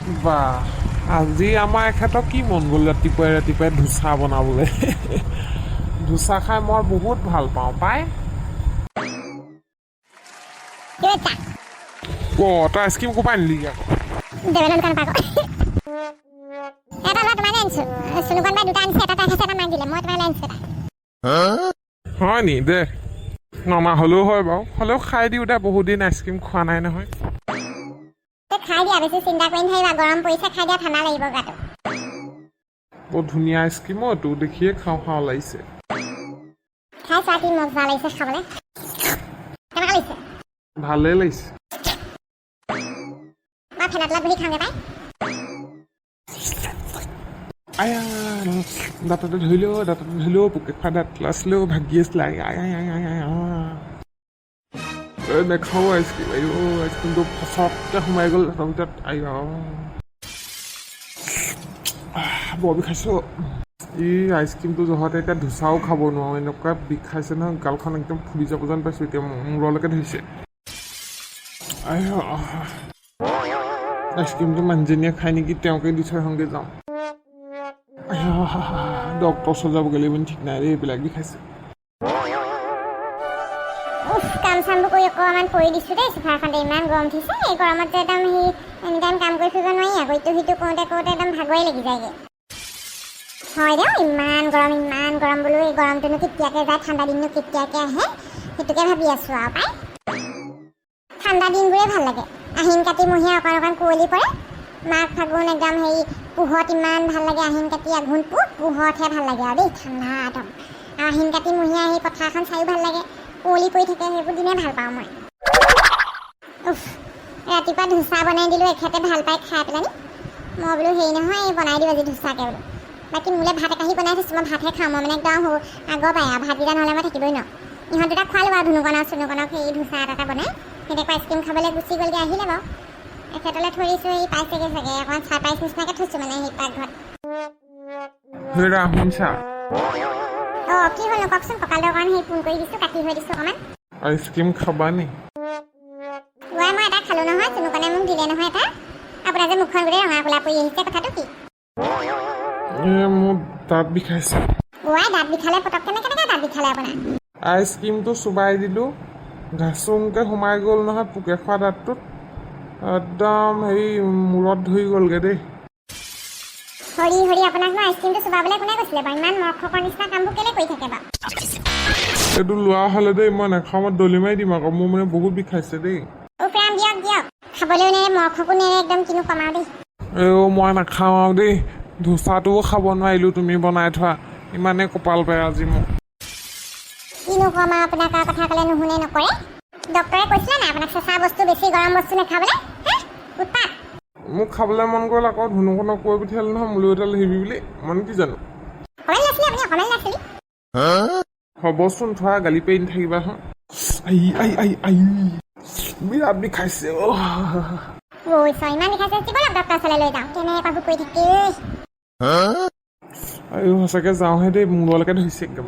বা আজি আমাৰ এখেতক কি মন গ'ল ৰাতিপুৱাই ৰাতিপুৱাই ধোচা বনাবলৈ ধোচা খাই মই বহুত ভাল পাওঁ পাই তই আইচক্ৰীম ক'ৰ পৰা আনিলি আকৌ হয় নি দে নমা হ'লেও হয় বাৰু হ'লেও খাই দিওঁ দে বহুত দিন আইচক্ৰীম খোৱা নাই নহয় খাই দিয়া বেছি চিন্তা কৰি নাথাকিবা গৰম পৰিছে খাই দিয়া ঠাণ্ডা লাগিব গাটো বহুত ধুনীয়া আইচক্ৰীম তোৰ দেখিয়ে খাওঁ খাওঁ লাগিছে খাই চোৱা কি মজা লাগিছে খাবলৈ কেনেকুৱা লাগিছে ভালেই লাগিছে মই ফেনৰ তলত বহি খাওঁগে পাই আয়া দাঁততে ধৰিলেও পোকে খোৱা দাঁত আছিলেও ভাগি আছিলে নেখাওঁ আইচক্ৰীম আইচক্ৰীমটো ফচককৈ সোমাই গ'ল তাৰ ভিতৰত বৰ বিষাইছোঁ এই আইচক্ৰীমটো জহতে এতিয়া ধোচাও খাব নোৱাৰোঁ এনেকুৱা বিষাইছে নহয় গালখন একদম ফুলি যাব যেন পাইছোঁ এতিয়া মূৰলৈকে ধৰিছে আইচক্ৰীমটো মানুহজনীয়ে খাই নেকি তেওঁকে দি থৈ আহোঁগৈ যাওঁ ডক্টৰ ওচৰত যাবগৈ লাগিব ঠিক নাই দেই এইবিলাক বিষাইছে কাম চামবোৰ কৰি অকণমান পৰি দিছোঁ দেই চোফাখনতে ইমান গৰম উঠিছে এই গৰমত যে একদম সি এনি টাইম কাম কৰি ফুৰিব নোৱাৰি আকৌ ইটো সিটো কৰোঁতে একদম ভাগৰে লাগি যায়গৈ হয় দেই ইমান গৰম বোলো এই গৰমটোনো কেতিয়াকৈ যায় ঠাণ্ডা দিননো কেতিয়াকৈ আহে সেইটোকে ভাবি আছোঁ আৰু পাই ঠাণ্ডা দিনবোৰে ভাল লাগে আহিন কাতিমহীয়া অকণ কুঁৱলী পৰে মাঘ ফাগুন একদম হেৰি পুহত ইমান ভাল লাগে আহিন কাতি আঘোণ পুহতহে ভাল লাগে আৰু দেই ঠাণ্ডা একদম আৰু আহিন কাতিমহীয়া সেই পথাৰখন চায়ো ভাল লাগে কুঁৱলী পৰি থাকে সেইবোৰ দিনে ভাল পাওঁ মই ৰাতিপুৱা ধোচা বনাই দিলোঁ এখেতে ভাল পাই খাই পেলানি মই বোলো হেৰি নহয় বনাই দিওঁ আজি ধোচাকৈ বোলো বাকী মোলৈ ভাত একাহি বনাই থৈছোঁ মই ভাতহে খাওঁ মই মানে একদম আগৰ পাই আৰু ভাতকেইটা নহ'লে মই থাকিবই ন ইহঁত দুটা খোৱালোঁ বাৰু ধুনুকণক চুনুকণক সেই ধোচা এটা বনাই সেনেকৈ আইচক্ৰীম খাবলৈ গুচি গ'লগৈ আহিলে বাৰু এখেতলৈ থৈ দিছোঁ এই পাইছেগৈ চাগে অকণমান ছাৰপ্ৰাইজ নিচিনাকৈ থৈছোঁ মানে সেই পাকঘৰত কি হ'লনো কওকচোন কঁকালৰ কাৰণে সেই ফোন কৰি দিছোঁ কাটি হৈ দিছোঁ অকণমান আইচক্ৰীম খাবা নি মই এটা খালোঁ নহয় চুনুকণে মোক দিলে নহয় এটা আপোনাৰ যে মুখখন গোটেই ৰঙা ক'লা পৰি আহিছে কথাটো কি মোৰ দাঁত বিষাইছে দাঁত বিষালে পটককৈ কেনেকৈ দাঁত বিষালে আপোনাৰ আইচক্ৰীমটো চোবাই দিলোঁ ঘাচুংকৈ সোমাই গ'ল নহয় পোকে খোৱা দাঁতটোত একদম হেৰি মূৰত ধৰি গ'লগৈ দেই হৰি আপোনাক মই আইচক্ৰীমটো চুবাবলৈ কোনে কৈছিলে বাৰু ইমান মৰখকৰ নিচিনা কামবোৰ কেলৈ কৰি থাকে বাৰু এইটো লোৱা হ'লে দেই মই নাখাওঁ মই দলি মাৰি দিম আকৌ মোৰ মানে বহুত বিষাইছে দেই প্ৰেম দিয়ক খাবলৈও নেৰে মৰখকো নেৰে একদম কিনো কমাও দেই মই নাখাওঁ আৰু দেই ধোচাটোও খাব নোৱাৰিলোঁ তুমি বনাই থোৱা ইমানেই কপাল বেয়া আজি মোক কিনো কমাও আপোনাক আৰু কথা ক'লে নুশুনে নকৰে ডক্টৰে কৈছিলে নাই আপোনাক চেঁচা বস্তু বেছি গৰম বস্তু নাখাবলৈ উৎপাত মোক খাবলৈ মন গ'ল আকৌ ধুনুকণক কৈ পঠিয়ালে নহয় মোলৈ এটা লিখিবি বুলি মানে কি জানো হ'বচোন থোৱা গালি পাৰি নাথাকিবা বিৰাট বিষাইছে ইমান বিষাইছে ডক্টৰ ওচৰলৈ লৈ যাওঁ কেনে পাবো কৈ থাকে সঁচাকৈ যাওঁহে দেই মূৰলৈকে ধৰিছে একদম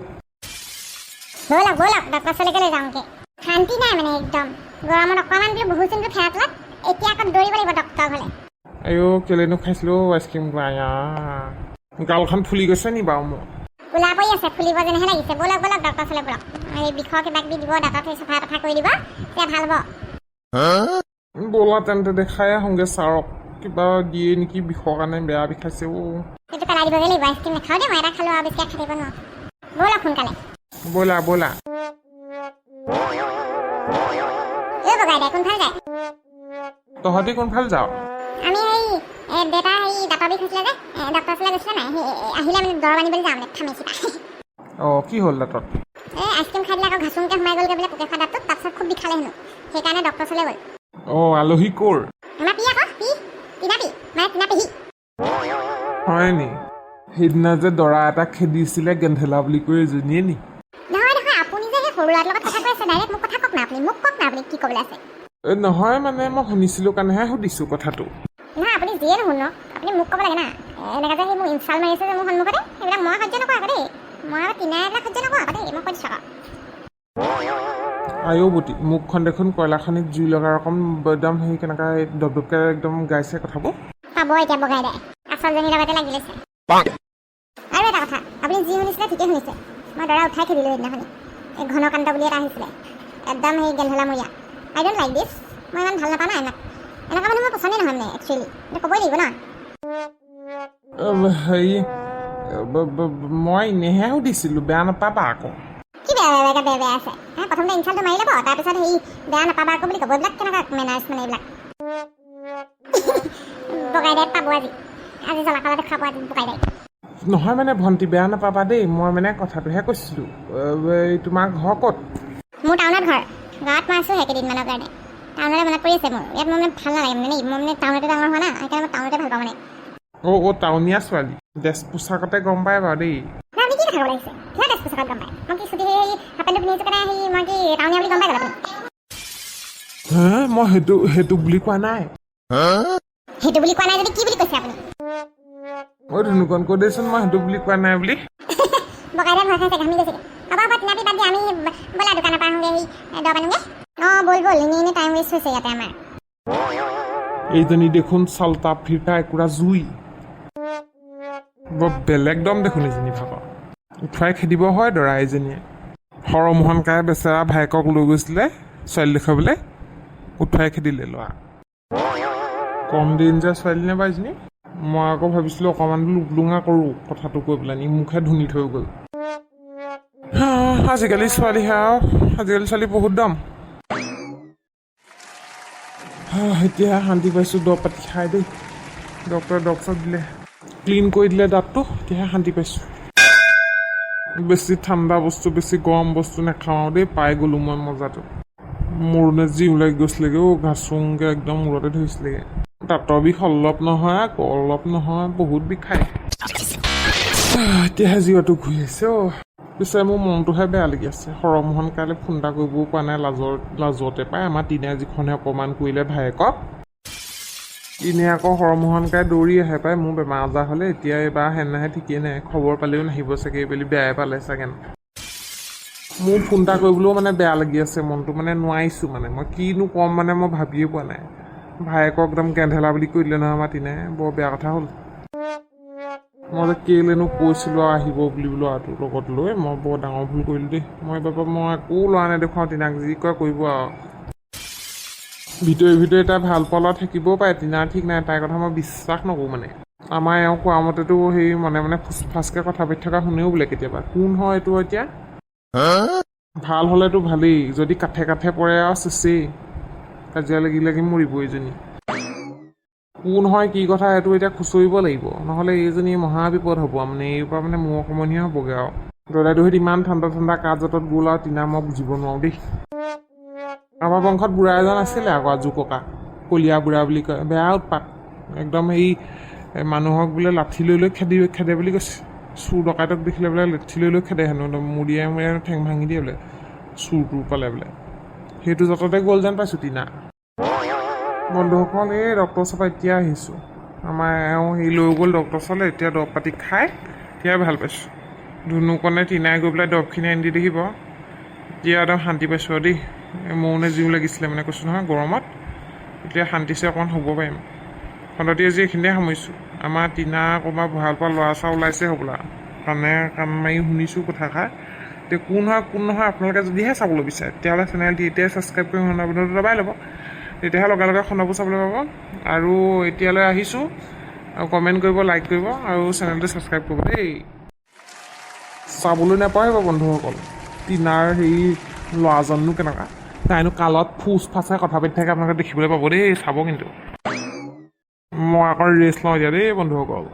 ব'লক ডক্টৰ ওচৰলৈকে লৈ যাওঁগে শান্তি নাই মানে একদম গৰমত অকণমান বোলো বহুচোন ফেৰা তলত এতিয়া আকৌ দৌৰিব লাগিব ডক্টৰ ঘৰলৈ কেলেনো খাইছিলোঁ আইচক্ৰীমটো গালখন ফুলি গৈছে নি বাৰু মোৰ কোলা পৰি আছে ফুলিব যেনেহে লাগিছে ব'লক ডক্টৰ ওচৰলৈ ব'লক এই বিষৰ কিবা কিবি দিব দাঁতত সেই চফা তফা কৰি দিব তেতিয়া ভাল হ'ব ব'লা তেন্তে দেখাই আহোঁগৈ ছাৰক কিবা দিয়ে নেকি বিষৰ কাৰণে বেয়া বিষাইছে সেইটো পেলাই দিবগৈ লাগিব আইচক্ৰীম নাখাওঁ দেই মই এটা খালোঁ আৰু বেছিকৈ খাই দিব নোৱাৰোঁ ব'লক সোনকালে ব'লা বগাই দে কোনফালে যায় তহঁতি কোনফালে যাওঁ আমি এই দেউতা দাঁতৰ বিষ হৈছিলে যে ডক্টৰ ওচৰলৈ গৈছিলে নাই আহিলে মানে দৰৱ আনিবলৈ যাওঁ মানে ফাৰ্মাচীৰ পৰা কি হ'ল দাঁতত আইচক্ৰীম খাই দিলে আকৌ ঘাচুংকৈ সোমাই গ'লগৈ বোলে পোকে খোৱা দাঁতটোত তাৰপিছত খুব বিষালে হেনো সেইকাৰণে ডক্টৰ ওচৰলৈ গ'ল আলহী ক'ৰ আমাৰ পি আকৌ টিনা পেহী হয় নি সেইদিনা যে দৰা এটা খেদিছিলে গেন্ধেলা বুলি কৈ এজনীয়ে নি নহয় আপুনি যে সেই সৰু ল'ৰাটোৰ লগত কথা কৈ আছে ডাইৰেক্ট মোক কথা কওক না আপুনি কি ক'বলৈ আছে নহয় মানে মই শুনিছিলোঁ কাৰণেহে সুধিছোঁ কথাটো নহয় আপুনি যিয়ে নুশুন আপুনি মোক ক'ব লাগে না এনেকৈ যে সেই মোক ইনচাল্ট মাৰি আছে যে মোৰ সন্মুখতে সেইবিলাক মই সহ্য নকৰোঁ আকৌ দেই মই আকৌ টিনাই এইবিলাক সহ্য নকৰোঁ আকৌ দেই মই কৈ দিছোঁ আয়ো বুটি মুখখন দেখোন কয়লাখনিত জুই লগা ৰকম একদম সেই কেনেকৈ দপদপকৈ একদম গাইছে কথাবোৰ পাব এতিয়া বগাই দাই আচলজনীৰ লগতে লাগি লৈছে আৰু এটা কথা আপুনি যি শুনিছিলে ঠিকে শুনিছে মই দৰা উঠাই থৈ দিলোঁ সেইদিনাখনি এই ঘনকান্ত বুলি এটা আহিছিলে একদম সেই গেন্ধেলামূৰীয়া আই ডোণ্ট লাইক দিছ মই ইমান ভাল নাপাওঁ না এনেকুৱা মানুহ মই পচন্দেই নহয় মানে একচুৱেলি এইটো ক'বই লাগিব ন হেৰি মই এনেহে সুধিছিলোঁ বেয়া নাপাবা আকৌ কি বেয়া আছে প্ৰথমতে ইনচালটো মাৰি ল'ব তাৰপিছত সেই বেয়া নাপাবা আকৌ বুলি ক'ব এইবিলাক কেনেকুৱা মেনাৰ্ছ মানে এইবিলাক বগাই দাই পাব আজি জলাকালতে খাব আজি বগাই দাই নহয় মানে ভণ্টি বেয়া নাপাবা দেই মই মানে কথাটোহে কৈছিলোঁ তোমাৰ ঘৰ ক'ত মোৰ টাউনত ঘৰ গাঁৱত মই আছোঁ সেইকেইদিনমানৰ কাৰণে টাউনতে মনত পৰি আছে মোৰ ইয়াত মই মানে ভাল নালাগে মানে মই মানে টাউনতে ডাঙৰ হোৱা না সেইকাৰণে মই টাউনতে ভাল পাওঁ মানে টাউনীয়া ছোৱালী ড্ৰেছ পোছাকতে গম পাই বাৰু দেই আপুনি কি দেখাব লাগিছে কিয় ড্ৰেছ পোছাকত গম পায় মই কি ছুটি সেই হাফপেণ্টটো পিন্ধিছোঁ কাৰণে সেই মই কি টাউনীয়া বুলি গম পাই গ'ল আপুনি মই সেইটো বুলি কোৱা নাই সেইটো বুলি কোৱা নাই যদি কি বুলি কৈছে আপুনি ধুনুকণ কৈ দেচোন মই সেইটো বুলি কোৱা নাই বুলি বগাইতে ভয় খাইছে ঘামি গৈছে হ'ব তিনাপি বাদ দি আমি ব'লা দোকানৰ পৰা আহোঁগৈ সেই দৰৱ আনোগৈ ব'ল এনেই টাইম ৱেষ্ট হৈছে ইয়াতে আমাৰ এইজনী দেখোন চাল্টা ফিৰটা একুৰা জুই বৰ বেলেগ দম দেখোন এইজনী ভাবা উঠুৱাই খেদিব হয় দৰা এইজনীয়ে সৰমোহন কায়ে বেচেৰা ভায়েকক লৈ গৈছিলে ছোৱালী দেখুৱাবলৈ উঠুৱাই খেদিলে ল'ৰা কম দিন যে ছোৱালী নে বাইজনী মই আকৌ ভাবিছিলোঁ অকণমান লুকলুঙা কৰোঁ কথাটো কৈ পেলাই নি মুখে ধুনি থৈ গ'ল আজিকালি ছোৱালী বহুত দাম এতিয়া শান্তি পাইছোঁ দৰৱ পাতি খাই দেই ডক্টৰে দৰৱ চব দিলে ক্লিন কৰি দিলে দাঁতটো এতিয়াহে শান্তি পাইছোঁ বেছি ঠাণ্ডা বস্তু বেছি গৰম বস্তু নাখাওঁ দেই পাই গ'লোঁ মই মজাটো মূৰনে যি ওলাই গৈছিলেগৈ ঘাচুংকৈ একদম মূৰতে ধৰিছিলেগৈ দাঁতৰ বিষ অলপ নহয় আকৌ অলপ নহয় বহুত বিষায় এতিয়াহে জীৱাটো ঘূৰি আহিছে পিছে মোৰ মনটোহে বেয়া লাগি আছে সৰমোহন কাইলৈ ফোন এটা কৰিবও পৰা নাই লাজতে পাই আমাৰ তিনে যিখনে অপমান কৰিলে ভায়েকক ইনে আকৌ সৰমোহন কাই দৌৰি আহে পাই মোৰ বেমাৰ আজাৰ হ'লে এতিয়া এইবাৰ সেনাহে ঠিকেই নাই খবৰ পালেও নাহিব চাগে বুলি বেয়াই পালে চাগে মোৰ ফোন এটা কৰিবলৈও মানে বেয়া লাগি আছে মনটো মানে নোৱাৰিছোঁ মানে মই কিনো ক'ম মানে মই ভাবিয়ে পোৱা নাই ভায়েকক একদম গেন্ধেলা বুলি কৈ দিলে নহয় আমাৰ তিনে বৰ বেয়া কথা হ'ল মই যে কেলেনো কৈছিলোঁ আহিব বুলি ল'ৰাটোৰ লগত লৈ মই বৰ ডাঙৰ ভুল কৰিলোঁ দেই মই একো ল'ৰা নেদেখুৱাওঁ তিনাক যি কয় কৰিব আৰু ভিতৰে তাই ভাল পালা থাকিবও পাৰে তিনাৰ ঠিক নাই তাইৰ কথা মই বিশ্বাস নকৰোঁ মানে আমাৰ এওঁ কোৱা মতেতো সেই মনে ফুচফাচকৈ কথা পাতি থকা শুনেও বোলে কেতিয়াবা কোন হয় এইটো এতিয়া ভাল হ'লেতো ভালেই যদি কাঠে পৰে আৰু চেচেই কাজিয়া লাগি মৰিব এইজনী কোন হয় কি কথা সেইটো এতিয়া খুচৰিব লাগিব নহ'লে এইজনী মহা বিপদ হ'ব মানে এইৰ পৰা মানে মোৰ সমনীয়া হ'বগৈ আৰু দদাইদেউহঁত ইমান ঠাণ্ডা কাজতত গ'ল আৰু তিনা মই বুজিব নোৱাৰোঁ দেই আমাৰ বংশত বুঢ়া এজন আছিলে আকৌ আজু ককা কলীয়া বুঢ়া বুলি কয় বেয়া উৎপাত একদম এই মানুহক বোলে লাঠি লৈ খেদে বুলি কৈছে চুৰ ডকাইতক দেখিলে বোলে লাঠি লৈ খেদে হেনো একদম মুৰিয়াই ঠেং ভাঙি দিয়ে বোলে চুৰ পালে বোলে সেইটো যততে গ'ল যেন পাইছোঁ তিনা বন্ধুসকল এই ডক্টৰ ওচৰৰ পৰা এতিয়া আহিছোঁ আমাৰ এওঁ সেই লৈ গ'ল ডক্টৰ ওচৰলৈ এতিয়া দৰৱ পাতি খাই এতিয়াই ভাল পাইছোঁ ধুনুকণে তিনাই গৈ পেলাই দৰৱখিনি আনি দি দেখিব এতিয়া একদম শান্তি পাইছোঁ আৰু দেই মৌনে জিও লাগিছিলে মানে কৈছোঁ নহয় গৰমত এতিয়া শান্তিছে অকণমান হ'ব পাৰিম খণ্ডটি আজি এইখিনিতে সামৰিছোঁ আমাৰ তিনা ক'ৰবাত ভঁৰাল পৰা ল'ৰা চৰা ওলাইছে হ'বলা কাণ মাৰি শুনিছোঁ কথাষাৰ এতিয়া কোন নহয় আপোনালোকে যদিহে চাবলৈ বিচাৰে তেতিয়াহ'লে চেনেলটি এতিয়াই ছাবস্ক্ৰাইব কৰি শুনা বন্ধুটো দবাই ল'ব তেতিয়াহে লগে খণ্ডবোৰ চাবলৈ পাব আৰু এতিয়ালৈ আহিছোঁ আৰু কমেণ্ট কৰিব লাইক কৰিব আৰু চেনেলটো ছাবস্ক্ৰাইব কৰিব দেই চাবলৈ নাপায় বন্ধুসকল তিনাৰ সেই ল'ৰাজননো কেনেকুৱা তাইনো কালত ফুচ ফাচে কথা পাতি থাকে আপোনালোকে দেখিবলৈ পাব দেই চাব কিন্তু মই আকৌ ৰেষ্ট লওঁ এতিয়া দেই বন্ধুসকল